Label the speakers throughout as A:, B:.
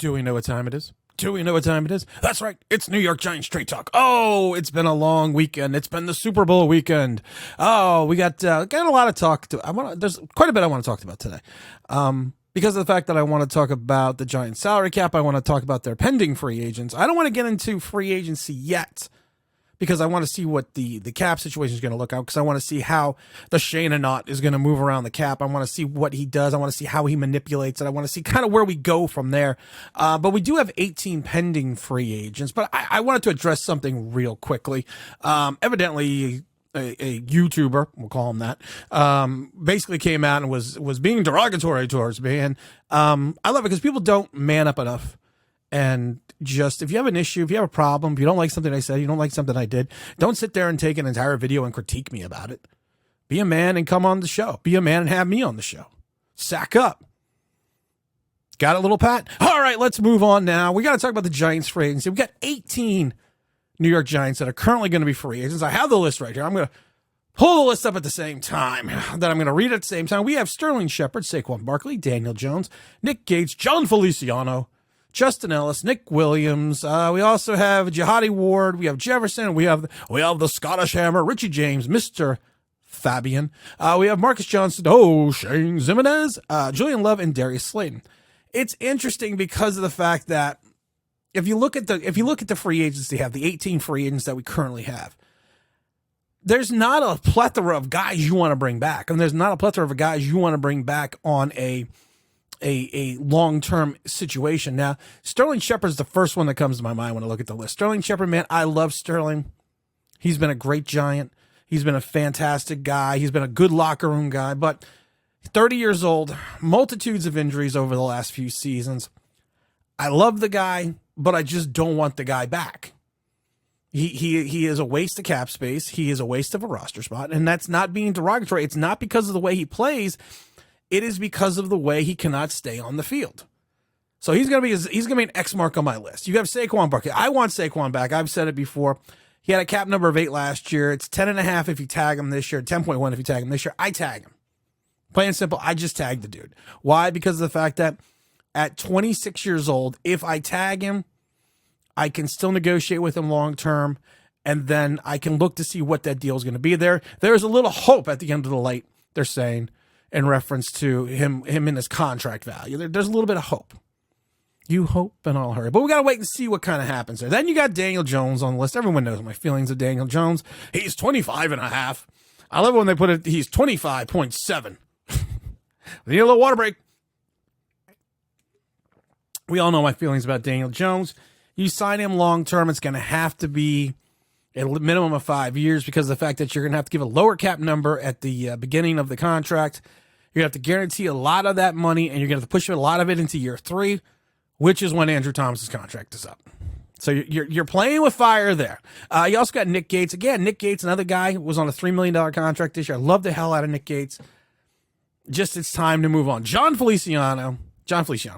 A: Do we know what time it is? Do we know what time it is? That's right. It's New York Giants Straight Talk. Oh, it's been a long weekend. It's been the Super Bowl weekend. Oh, we got a lot of talk to. There's quite a bit I want to talk about today. Because of the fact that I want to talk about the Giants salary cap, I want to talk about their pending free agents. I don't want to get into free agency yet, because I want to see what the cap situation is going to look out, because I want to see how the Shayna knot is going to move around the cap. I want to see what he does. I want to see how he manipulates it. I want to see kind of where we go from there. But we do have 18 pending free agents. But I wanted to address something real quickly. Evidently, a YouTuber, we'll call him that, basically came out and was being derogatory towards me. And I love it because people don't man up enough. And just, if you have an issue, if you have a problem, if you don't like something I said, you don't like something I did, don't sit there and take an entire video and critique me about it. Be a man and come on the show. Be a man and have me on the show. Sack up. Got a little pat? All right, let's move on now. We got to talk about the Giants free agency. We got 18 New York Giants that are currently going to be free agents. I have the list right here. I'm going to pull the list up at the same time. Then I'm going to read it at the same time. We have Sterling Shepard, Saquon Barkley, Daniel Jones, Nick Gates, John Feliciano, Justin Ellis, Nick Williams. We also have Jihadi Ward. We have Jefferson. We have the Scottish Hammer, Richie James, Mr. Fabian. We have Marcus Johnson, Shane Zimenez, Julian Love, and Darius Slayton. It's interesting because of the fact that if you look at the free agents they have, the 18 free agents that we currently have, there's not a plethora of guys you want to bring back, and there's not a plethora of guys you want to bring back on a long-term situation. Now, Sterling Shepard's the first one that comes to my mind when I look at the list. Sterling Shepard, man, I love Sterling. He's been a great Giant. He's been a fantastic guy. He's been a good locker room guy, but 30 years old, multitudes of injuries over the last few seasons. I love the guy, but I just don't want the guy back. He is a waste of cap space. He is a waste of a roster spot, and that's not being derogatory. It's not because of the way he plays. It is because of the way he cannot stay on the field. So he's going to be an X mark on my list. You have Saquon Barkley. I want Saquon back. I've said it before. He had a cap number of 8 last year. It's 10.5 if you tag him this year, 10.1 if you tag him this year. I tag him. Plain and simple, I just tag the dude. Why? Because of the fact that at 26 years old, if I tag him, I can still negotiate with him long term, and then I can look to see what that deal is going to be. There's a little hope at the end of the light, they're saying, in reference to him in his contract value. There's a little bit of hope. You hope and I'll hurry. But we got to wait and see what kind of happens there. Then you got Daniel Jones on the list. Everyone knows my feelings of Daniel Jones. He's 25.5. I love it when they put it, he's 25.7. We need a little water break. We all know my feelings about Daniel Jones. You sign him long-term, it's going to have to be a minimum of 5 years, because of the fact that you're going to have to give a lower cap number at the beginning of the contract. You're going to have to guarantee a lot of that money, and you're going to have to push a lot of it into year 3, which is when Andrew Thomas's contract is up. So you're playing with fire there. You also got Nick Gates. Again, Nick Gates, another guy who was on a $3 million contract this year. I love the hell out of Nick Gates. Just it's time to move on. John Feliciano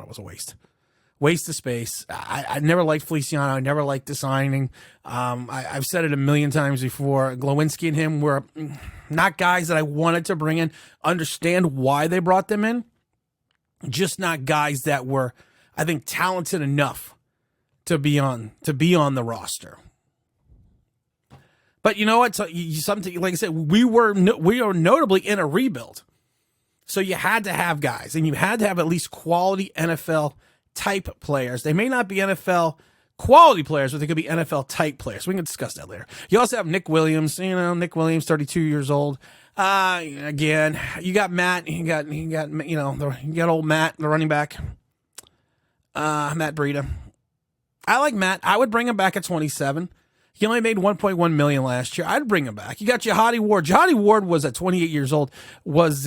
A: was a waste of space. I never liked Feliciano. I never liked the signing. I've said it a million times before. Glowinski and him were not guys that I wanted to bring in. Understand why they brought them in. Just not guys that were, I think, talented enough to be on the roster. But you know what? So something like I said, we are notably in a rebuild. So you had to have guys, and you had to have at least quality NFL type players. They may not be NFL quality players, but they could be NFL type players. We can discuss that later. You also have Nick Williams. Nick Williams, 32 years old. Again, you got Matt. You got old Matt, the running back. Matt Breida. I like Matt. I would bring him back at 27. He only made $1.1 million last year. I'd bring him back. You got Jihadi Ward. Jihadi Ward was at 28 years old. Was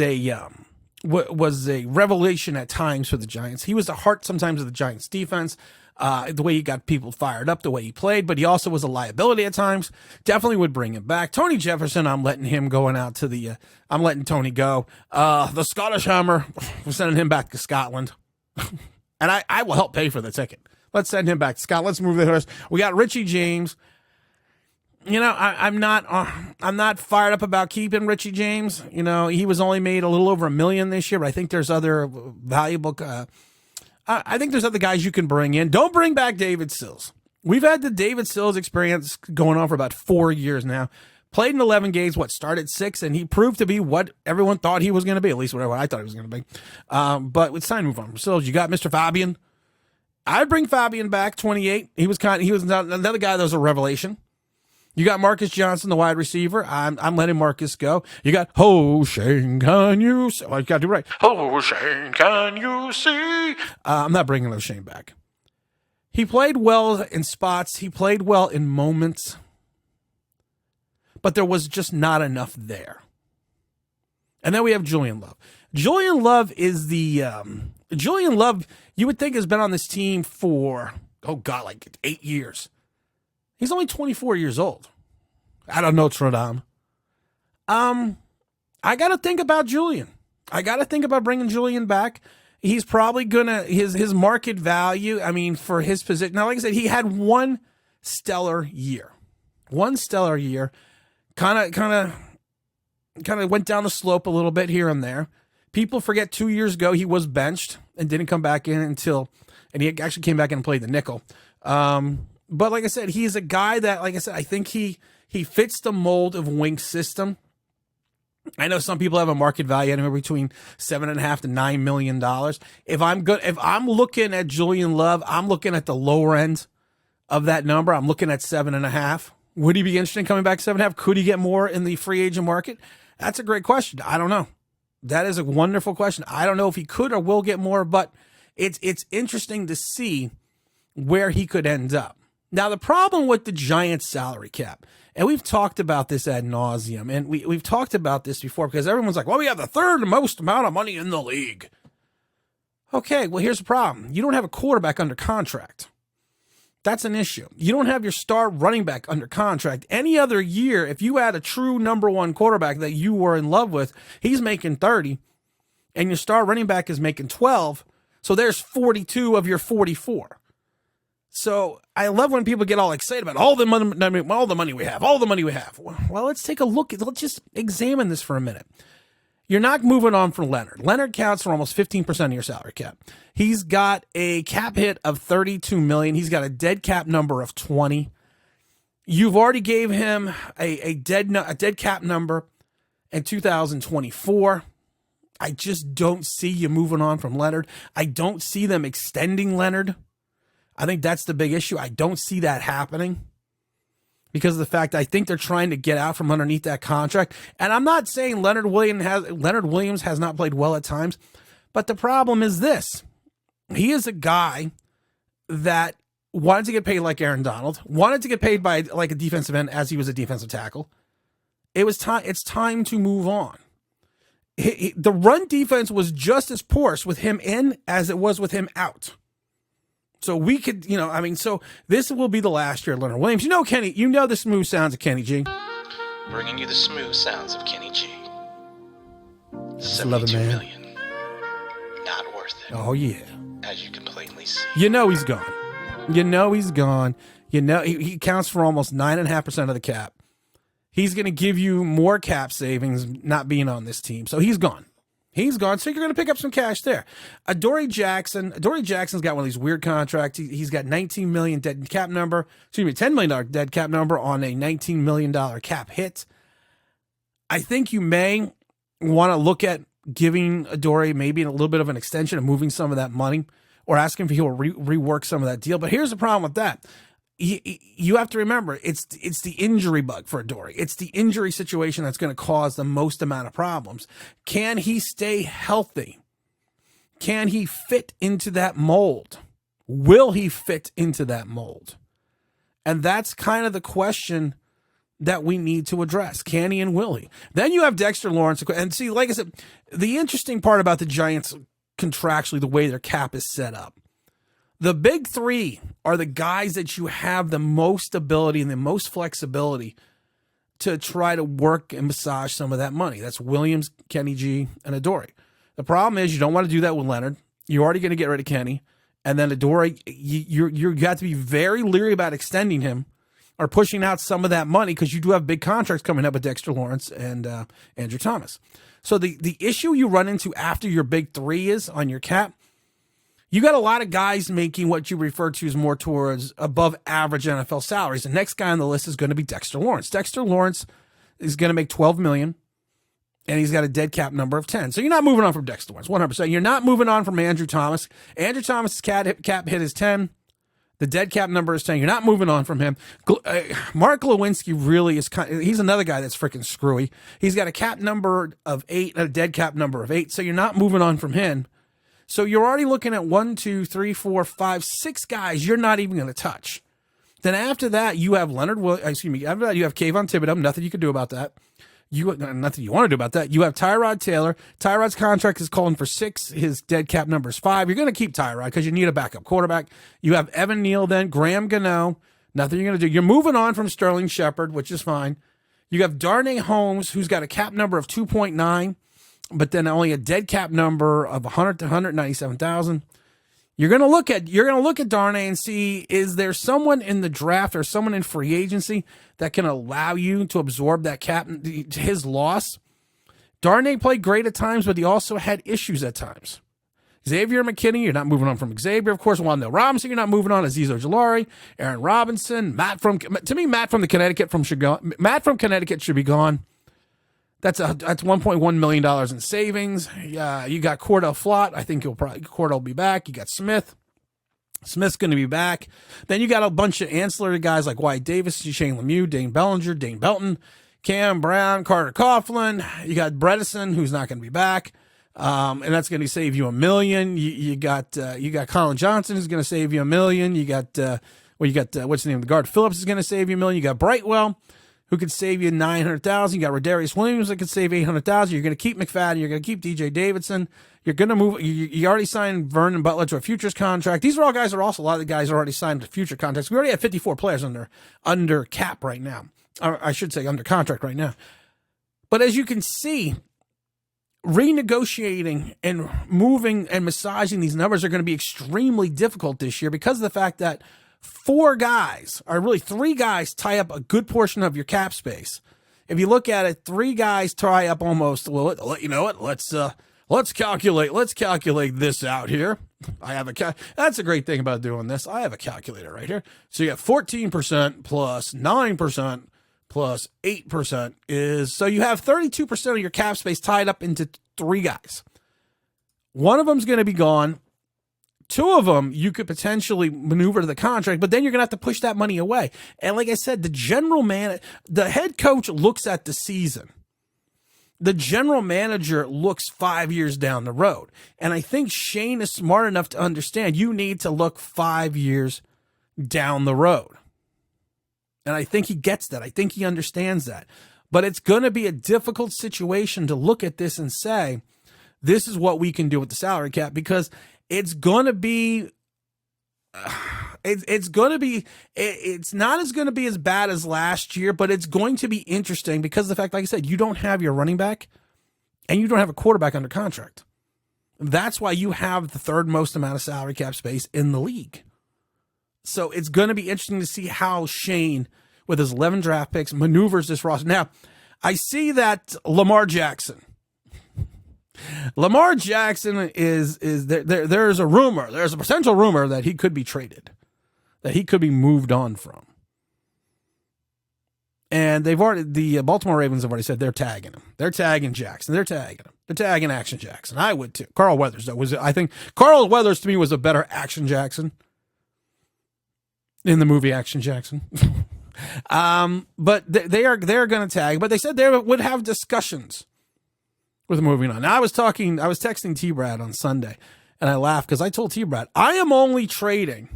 A: a revelation at times for the Giants. He was the heart sometimes of the Giants defense, the way he got people fired up, the way he played, but he also was a liability at times. Definitely would bring him back. Tony Jefferson, I'm letting him going out to the, I'm letting Tony go. The Scottish Hammer, we're sending him back to Scotland. And I will help pay for the ticket. Let's send him back to Scotland. Let's move the horse. We got Richie James. I'm not fired up about keeping Richie James. He was only made a little over $1 million this year, but I think there's other valuable I think there's other guys you can bring in. Don't bring back David Sills. We've had the David Sills experience going on for about 4 years now. Played in 11 games, started 6, and he proved to be what everyone thought he was going to be, at least whatever I thought he was going to be. But it's time to move on from Sills. You got Mr. Fabian. I'd bring Fabian back, 28. He was another guy that was a revelation. You got Marcus Johnson, the wide receiver. I'm letting Marcus go. You got Shane, can you see? Well, you got to do right. Shane, can you see? I'm not bringing Shane back. He played well in spots. He played well in moments. But there was just not enough there. And then we have Julian Love. Julian Love is Julian Love, you would think, has been on this team for, like 8 years. He's only 24 years old. I don't know, Notre Dame. I got to think about Julian. I got to think about bringing Julian back. He's probably his market value, for his position. Now, like I said, he had one stellar year. Kind of went down the slope a little bit here and there. People forget 2 years ago he was benched and didn't come back in and he actually came back in and played the nickel. But like I said, he's a guy that, like I said, I think he fits the mold of Wink's system. I know some people have a market value anywhere between $7.5 to $9 million. If I'm looking at Julian Love, I'm looking at the lower end of that number. I'm looking at 7.5. Would he be interested in coming back 7.5? Could he get more in the free agent market? That's a great question. I don't know. That is a wonderful question. I don't know if he could or will get more, but it's interesting to see where he could end up. Now, the problem with the Giants salary cap, and we've talked about this ad nauseum, and we've talked about this before because everyone's like, well, we have the third most amount of money in the league. Okay, well, here's the problem. You don't have a quarterback under contract. That's an issue. You don't have your star running back under contract. Any other year, if you had a true number one quarterback that you were in love with, he's making 30, and your star running back is making 12, so there's 42 of your 44. So I love when people get all excited about all the money we have. Well, let's take a look. Let's just examine this for a minute. You're not moving on from Leonard. Leonard counts for almost 15% of your salary cap. He's got a cap hit of $32 million. He's got a dead cap number of 20. You've already gave him a dead cap number in 2024. I just don't see you moving on from Leonard. I don't see them extending Leonard. I think that's the big issue. I don't see that happening because of the fact I think they're trying to get out from underneath that contract. And I'm not saying Leonard Williams has not played well at times, but the problem is this. He is a guy that wanted to get paid like Aaron Donald, wanted to get paid by like a defensive end as he was a defensive tackle. It's time to move on. The run defense was just as porous with him in as it was with him out. So we could, so this will be the last year of Leonard Williams. Kenny, the smooth sounds of Kenny G.
B: Bringing you the smooth sounds of Kenny G.
A: Love it, man.
B: $72 million. Not worth it.
A: Oh, yeah.
B: As you can plainly see.
A: He's gone. He's gone. He counts for almost 9.5% of the cap. He's going to give you more cap savings not being on this team. So he's gone. So you're going to pick up some cash there. Adoree Jackson's got one of these weird contracts. He's got $19 million dead cap number. $10 million dead cap number on a $19 million cap hit. I think you may want to look at giving Adoree maybe a little bit of an extension and moving some of that money or asking if he'll rework some of that deal. But here's the problem with that. You have to remember, it's the injury bug for Adoree. It's the injury situation that's going to cause the most amount of problems. Can he stay healthy? Can he fit into that mold? Will he fit into that mold? And that's kind of the question that we need to address. Can he and will he? Then you have Dexter Lawrence. And see, like I said, the interesting part about the Giants contractually, the way their cap is set up, the big three are the guys that you have the most ability and the most flexibility to try to work and massage some of that money. That's Williams, Kenny G, and Adoree. The problem is you don't want to do that with Leonard. You're already going to get rid of Kenny. And then Adoree, you got to be very leery about extending him or pushing out some of that money because you do have big contracts coming up with Dexter Lawrence and Andrew Thomas. So the issue you run into after your big three is on your cap, You got a lot of guys making what you refer to as more towards above average NFL salaries. The next guy on the list is going to be Dexter Lawrence. Dexter Lawrence is going to make $12 million, and he's got a dead cap number of 10. So you're not moving on from Dexter Lawrence, 100%. You're not moving on from Andrew Thomas. Andrew Thomas' cap hit is 10. The dead cap number is 10. You're not moving on from him. Mark Lewinsky really is he's another guy that's freaking screwy. He's got a cap number of 8 and a dead cap number of 8. So you're not moving on from him. So you're already looking at 1, 2, 3, 4, 5, 6 guys you're not even going to touch. Then after that, you have after that, you have Kayvon Thibodeau. Nothing you can do about that. Nothing you want to do about that. You have Tyrod Taylor. Tyrod's contract is calling for 6. His dead cap number is 5. You're going to keep Tyrod because you need a backup quarterback. You have Evan Neal then, Graham Gano. Nothing you're going to do. You're moving on from Sterling Shepard, which is fine. You have Darnay Holmes, who's got a cap number of 2.9, but then only a dead cap number of 100 to 197,000. You're going to look at Darnay and see, is there someone in the draft or someone in free agency that can allow you to absorb that cap, his loss? Darnay played great at times, but he also had issues at times. Xavier McKinney, you're not moving on from Xavier. Of course, Wandale Robinson, you're not moving on. Azeez Ojulari, Aaron Robinson, Matt from Connecticut Matt from Connecticut should be gone. That's $1.1 million in savings. You got Cordell Flott. I think Cordell will be back. You got Smith. Smith's going to be back. Then you got a bunch of ancillary guys like Wyatt Davis, Shane Lemieux, Dane Bellinger, Dane Belton, Cam Brown, Carter Coughlin. You got Bredesen, who's not going to be back. And that's going to save you $1 million. You got Colin Johnson, who's going to save you $1 million. You got what's the name of the guard? Phillips is going to save you $1 million. You got Brightwell, who could save you $900,000. You got Rodarius Williams that could save $800,000. You're going to keep McFadden. You're going to keep DJ Davidson. You're going to move. You already signed Vernon Butler to a futures contract. These are all guys. Are also a lot of the guys are already signed to future contracts. We already have 54 players under cap right now, or I should say under contract right now. But as you can see, renegotiating and moving and massaging these numbers are going to be extremely difficult this year because of the fact that 3 guys tie up a good portion of your cap space. If you look at it, 3 guys tie up almost, well, you know what? Let's calculate this out here. That's a great thing about doing this. I have a calculator right here. So you have 14% plus 9% plus 8% so you have 32% of your cap space tied up into 3 guys. One of them's going to be gone. 2 of them, you could potentially maneuver to the contract, but then you're going to have to push that money away. And like I said, the head coach looks at the season. The general manager looks 5 years down the road. And I think Shane is smart enough to understand you need to look 5 years down the road. And I think he gets that. I think he understands that. But it's going to be a difficult situation to look at this and say, this is what we can do with the salary cap, because it's going to be, it's not going to be as bad as last year, but it's going to be interesting because of the fact, like I said, you don't have your running back and you don't have a quarterback under contract. That's why you have the 3rd most amount of salary cap space in the league. So it's going to be interesting to see how Shane, with his 11 draft picks, maneuvers this roster. Now, I see that Lamar Jackson is there's a rumor, there's a potential rumor that he could be traded, that he could be moved on from. And the Baltimore Ravens have already said they're tagging him. They're tagging Jackson. They're tagging him. They're tagging Action Jackson. I would too. Carl Weathers, though, I think Carl Weathers to me was a better Action Jackson in the movie Action Jackson. But they're going to tag, but they said they would have discussions with moving on. Now I was texting T-Brad on Sunday, and I laughed because I told T-Brad, I am only trading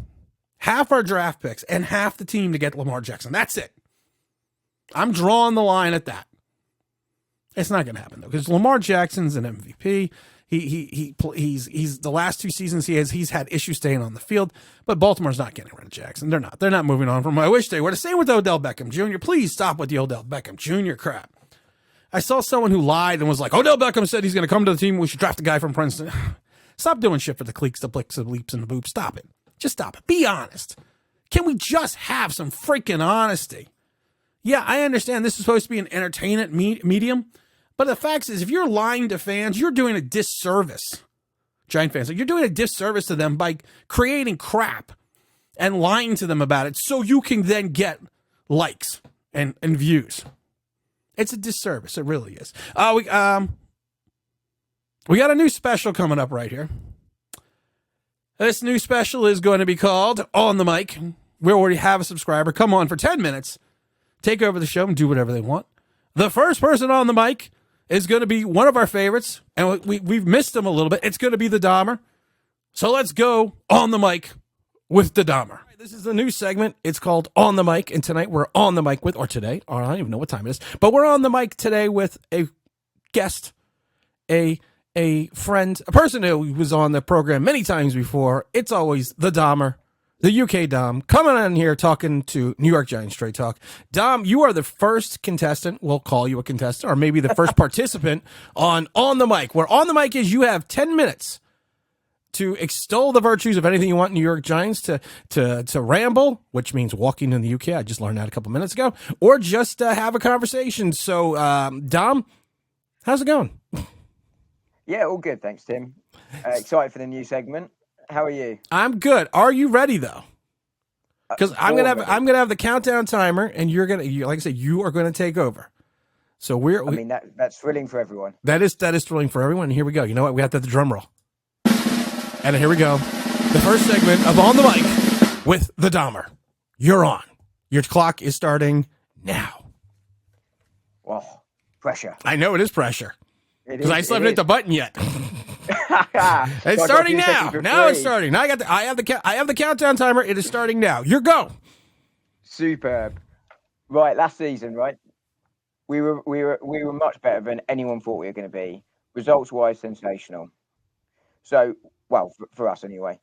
A: half our draft picks and half the team to get Lamar Jackson. That's it. I'm drawing the line at that. It's not going to happen though, because Lamar Jackson's an MVP. He's the last 2 seasons he's had issues staying on the field, but Baltimore's not getting rid of Jackson. They're not moving on from him. I wish they were. The same with Odell Beckham Jr. Please stop with the Odell Beckham Jr. crap. I saw someone who lied and was like, Odell Beckham said he's going to come to the team. We should draft a guy from Princeton. Stop doing shit for the cliques, the blicks, the leaps, and the boops. Stop it. Just stop it. Be honest. Can we just have some freaking honesty? Yeah, I understand this is supposed to be an entertainment medium, but the fact is, if you're lying to fans, you're doing a disservice Giant fans. Like, you're doing a disservice to them by creating crap and lying to them about it so you can then get likes and views. It's a disservice. It really is. We got a new special coming up right here. This new special is going to be called On the Mic. We already have a subscriber. Come on for 10 minutes. Take over the show and do whatever they want. The first person on the mic is going to be one of our favorites, and we've missed him a little bit. It's going to be the Dahmer. So let's go on the mic with the Dahmer. This is the new segment. It's called On the Mic, and tonight we're on the mic with, or today, or I don't even know what time it is, but we're on the mic today with a guest, a friend, a person who was on the program many times before. It's always the Dahmer, the UK Dom, coming on here talking to New York Giants Straight Talk. Dom, you are the first contestant. We'll call you a contestant, or maybe the first participant on the Mic. Where On the Mic is, you have 10 minutes to extol the virtues of anything you want New York Giants, to ramble, which means walking in the UK. I just learned that a couple minutes ago, or just have a conversation. So, Dom, how's it going?
C: Yeah, all good. Thanks, Tim. Excited for the new segment. How are you? I'm
A: good. Are you ready though? Because I'm gonna have the countdown timer, and like I said, you are gonna take over. So
C: that's thrilling for everyone.
A: That is thrilling for everyone. And here we go. You know what? We have to have the drum roll. And here we go. The first segment of On the Mic with the Dahmer. You're on. Your clock is starting now.
C: Well, pressure.
A: I know it is pressure. Because I still haven't hit the button yet. It's starting now. Now it's starting. Now I have the countdown timer. It is starting now. Your go.
C: Superb. Right, last season, right? We were much better than anyone thought we were going to be. Results wise, sensational. So, well, for us anyway.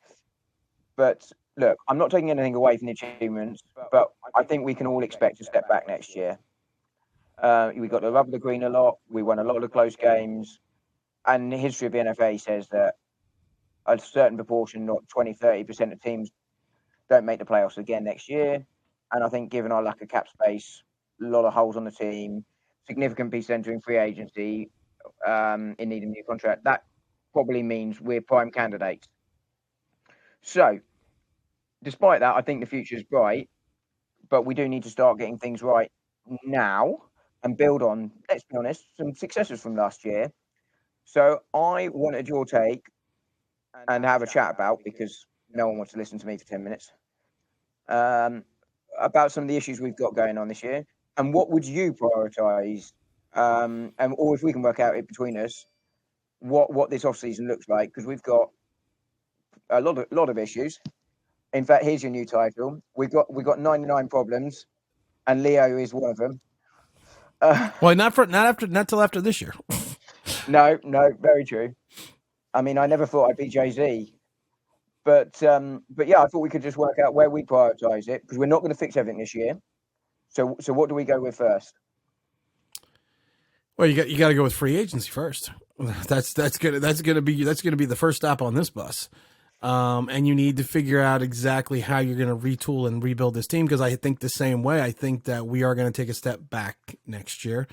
C: But look, I'm not taking anything away from the achievements, but I think we can all expect a step back next year. We got the rub of the green a lot. We won a lot of the close games. And the history of the NFA says that a certain proportion, not 20, 30% of teams don't make the playoffs again next year. And I think given our lack of cap space, a lot of holes on the team, significant piece entering free agency, in need of a new contract, that probably means we're prime candidates. So, despite that, I think the future is bright, but we do need to start getting things right now and build on, let's be honest, some successes from last year. So I wanted your take and have a chat about, because no one wants to listen to me for 10 minutes, about some of the issues we've got going on this year, and what would you prioritise, or if we can work out it between us, what this off-season looks like, because we've got a lot of issues. In fact, here's your new title. We've got 99 problems, and Leo is one of them.
A: Well, not till after this year.
C: No, very true. I mean, I never thought I'd be Jay-Z, but yeah, I thought we could just work out where we prioritise it, because we're not going to fix everything this year. So what do we go with first?
A: Well, you got to go with free agency first. That's gonna be the first stop on this bus. And you need to figure out exactly how you're going to retool and rebuild this team, because I think the same way. I think that we are going to take a step back next year.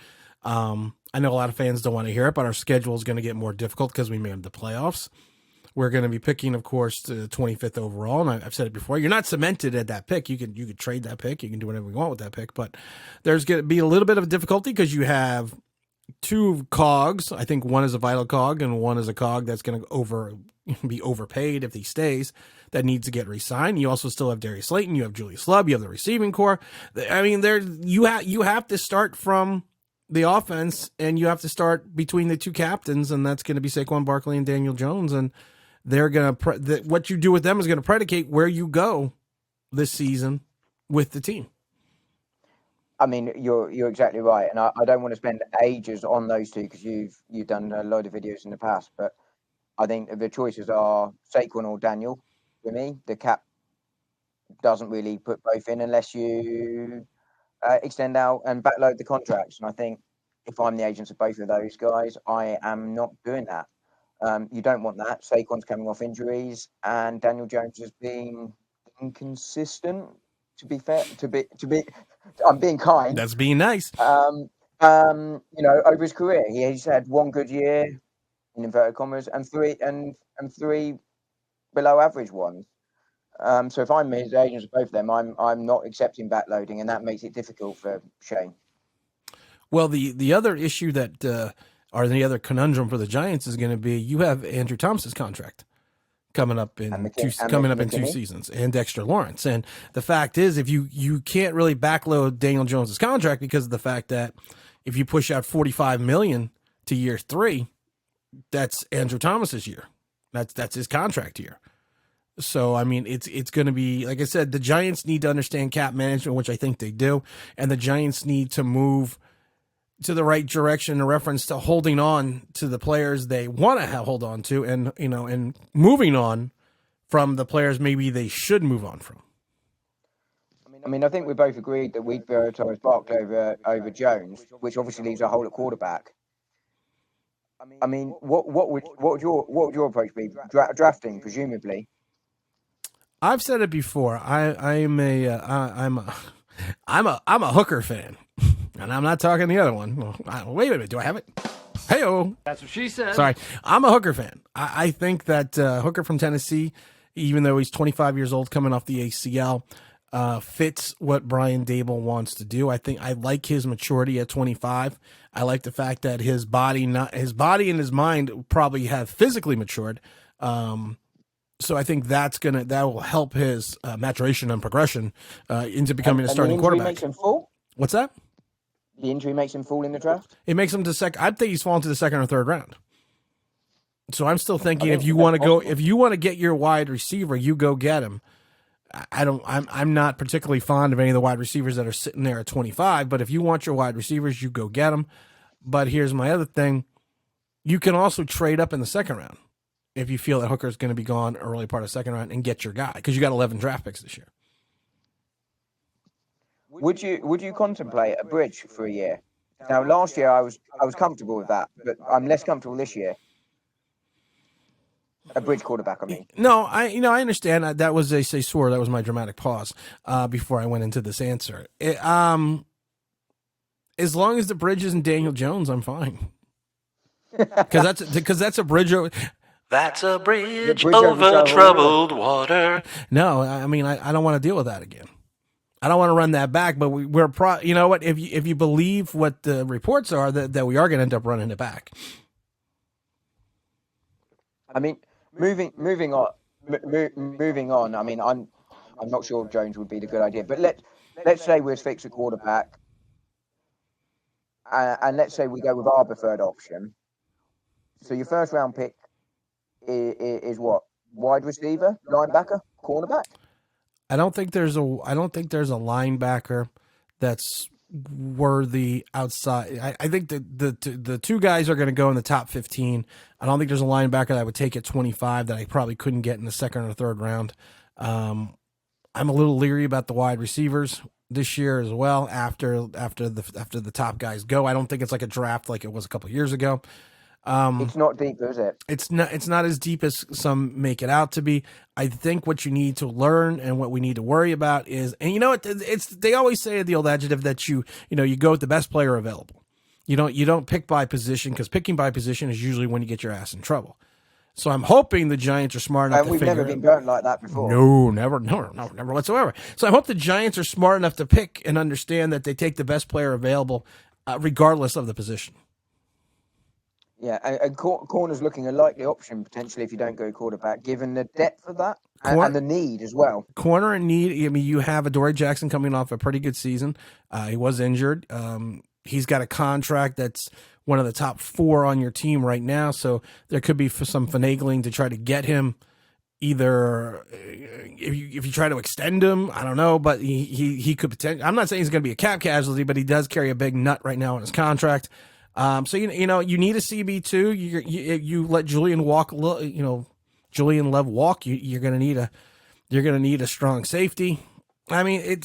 A: I know a lot of fans don't want to hear it, but our schedule is going to get more difficult because we made the playoffs. We're going to be picking, of course, the 25th overall, and I've said it before. You're not cemented at that pick. You could trade that pick. You can do whatever you want with that pick, but there's going to be a little bit of difficulty because you have two cogs. I think one is a vital cog, and one is a cog that's going to be overpaid if he stays. That needs to get re-signed. You also still have Darius Slayton. You have Julius Love. You have the receiving core. I mean, you have to start from the offense, and you have to start between the two captains, and that's going to be Saquon Barkley and Daniel Jones, and they're going to what you do with them is going to predicate where you go this season with the team.
C: I mean, you're exactly right, and I don't want to spend ages on those two because you've done a load of videos in the past, but I think the choices are Saquon or Daniel. For me, the cap doesn't really put both in unless you extend out and backload the contracts. And I think if I'm the agents of both of those guys, I am not doing that. You don't want that. Saquon's coming off injuries, and Daniel Jones has been inconsistent. To be fair, I'm being kind.
A: That's being nice.
C: Over his career, he's had one good year in inverted commas and and 3 below average ones. So if I'm his agents of both of them, I'm not accepting backloading, and that makes it difficult for Shane.
A: Well, the other issue that or the other conundrum for the Giants is going to be you have Andrew Thomas's contract coming up in two seasons, and Dexter Lawrence. And the fact is, if you can't really backload Daniel Jones's contract because of the fact that if you push out $45 million to year 3, that's Andrew Thomas's year. That's his contract year. So I mean, it's going to be, like I said, the Giants need to understand cap management, which I think they do, and the Giants need to move to the right direction in reference to holding on to the players they want to hold on to, and and moving on from the players maybe they should move on from.
C: I mean, I think we both agreed that we'd prioritize Barkley over Jones, which obviously leaves a hole at quarterback. I mean, what would your approach be? Drafting, presumably.
A: I've said it before. I'm a hooker fan. And I'm not talking the other one. Wait a minute. Do I have it? Hey-oh.
D: That's what she said.
A: Sorry. I'm a Hooker fan. I think that Hooker from Tennessee, even though he's 25 years old coming off the ACL, fits what Brian Dable wants to do. I think I like his maturity at 25. I like the fact that his body and his mind probably have physically matured. So I think that will help his maturation and progression into becoming a starting quarterback.
C: Makes him fall?
A: What's that?
C: The injury makes him fall in the draft?
A: It makes him I'd think he's fallen to the 2nd or 3rd round. So I'm still thinking if you want to get your wide receiver, you go get him. I'm not particularly fond of any of the wide receivers that are sitting there at 25, but if you want your wide receivers, you go get them. But here's my other thing. You can also trade up in the 2nd round if you feel that Hooker's going to be gone early part of 2nd round and get your guy, because you got 11 draft picks this year.
C: Would you contemplate a bridge for a year? Now, last year I was comfortable with that, but I'm less comfortable this year. A bridge quarterback, I mean.
A: No, I understand that was that was my dramatic pause before I went into this answer. As long as the bridge isn't Daniel Jones, I'm fine. Because that's a bridge over.
B: That's a bridge over troubled water.
A: No, I mean I don't want to deal with that again. I don't want to run that back, but you know what? If you believe what the reports are, that we are going to end up running it back.
C: I mean, moving on. I mean, I'm not sure Jones would be the good idea, but let's say we're fixed a quarterback, and let's say we go with our preferred option. So your 1st round pick is what? Wide receiver, linebacker, cornerback?
A: I don't think there's a linebacker that's worthy outside. I think the 2 guys are going to go in the top 15. I don't think there's a linebacker that I would take at 25 that I probably couldn't get in the 2nd or 3rd round. I'm a little leery about the wide receivers this year as well. After the top guys go, I don't think it's like a draft like it was a couple years ago.
C: It's not deep, is it?
A: It's not as deep as some make it out to be. I think what you need to learn and what we need to worry about is, and you know what, they always say the old adjective that you go with the best player available. You don't pick by position, because picking by position is usually when you get your ass in trouble. So I'm hoping the Giants are smart enough to figure it out.
C: We've never been burnt like that before.
A: No, never whatsoever. So I hope the Giants are smart enough to pick and understand that they take the best player available, regardless of the position.
C: Yeah, and corner's looking a likely option potentially if you don't go quarterback, given the depth of that and the need as well.
A: Corner and need. I mean, you have Adoree Jackson coming off a pretty good season. He was injured. He's got a contract that's one of the top 4 on your team right now, so there could be some finagling to try to get him. Either if you try to extend him, I don't know, but he could potentially. I'm not saying he's going to be a cap casualty, but he does carry a big nut right now on his contract. So you need a CB2. You let Julian Love walk. You're gonna need a strong safety. I mean,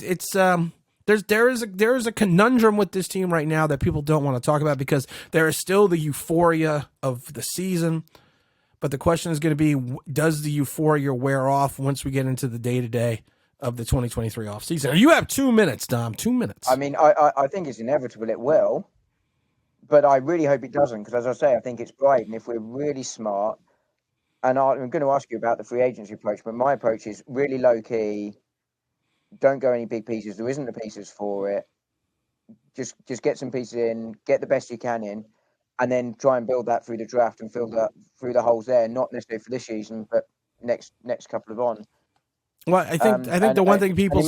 A: there is a conundrum with this team right now that people don't want to talk about, because there is still the euphoria of the season, but the question is going to be, does the euphoria wear off once we get into the day-to-day of the 2023 offseason? You have 2 minutes, Dom. 2 minutes.
C: I mean, I think it's inevitable it will. But I really hope it doesn't, because as I say, I think it's bright. And if we're really smart, and I'm going to ask you about the free agency approach, but my approach is really low key. Don't go any big pieces. There isn't the pieces for it. Just get some pieces in, get the best you can in, and then try and build that through the draft and fill that through the holes there. Not necessarily for this season, but next couple of on.
A: Well, I think the one thing people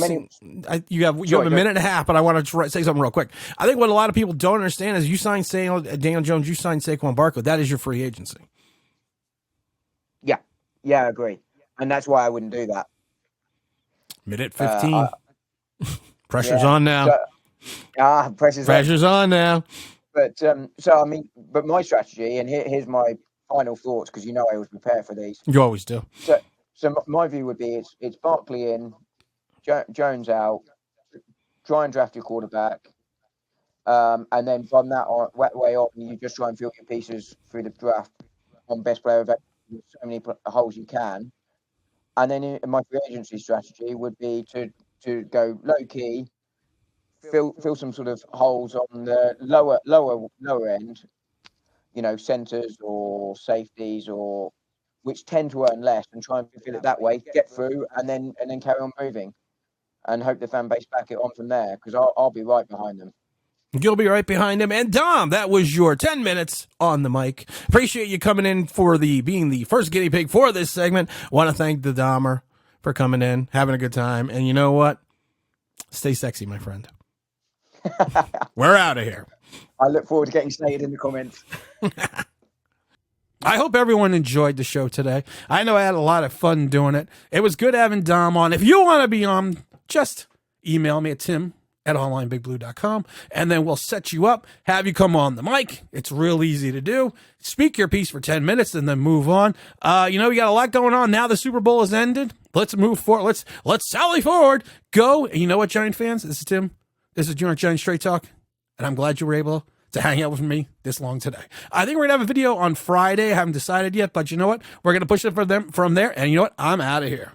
A: you have a minute and a half, but I want to say something real quick. I think what a lot of people don't understand is you signed Daniel Jones, you signed Saquon Barkley. That is your free agency.
C: Yeah, I agree, and that's why I wouldn't do that.
A: Minute 15. Pressure's on now.
C: Pressure's
A: on now.
C: But but my strategy, and here's my final thoughts, because I always prepare for these.
A: You always do.
C: So my view would be it's Barkley in, Jones out, try and draft your quarterback, and then from that way on, you just try and fill your pieces through the draft on best player available, so many holes you can. And then my free agency strategy would be to go low key, fill some sort of holes on the lower end, centers or safeties, or which tend to earn less, and try and fill it that way, get through, and then carry on moving, and hope the fan base back it on from there, because I'll be right behind them.
A: You'll be right behind him. And Dom, that was your 10 minutes on the mic. Appreciate you coming in for being the first guinea pig for this segment. Want to thank the Dahmer for coming in, having a good time. And you know what? Stay sexy, my friend. We're out of here.
C: I look forward to getting stated in the comments.
A: I hope everyone enjoyed the show today. I know I had a lot of fun doing it. It was good having Dom on. If you want to be on, just email me at tim@onlineBigBlue.com, and then we'll set you up, have you come on the mic. It's real easy to do. Speak your piece for 10 minutes and then move on. We got a lot going on now. The Super Bowl has ended. Let's move forward. Let's sally forward. Go. And you know what, Giant fans? This is Tim. This is New York Giant Straight Talk, and I'm glad you were able to hang out with me this long today. I think we're going to have a video on Friday. I haven't decided yet, but you know what? We're going to push it from there, and you know what? I'm out of here.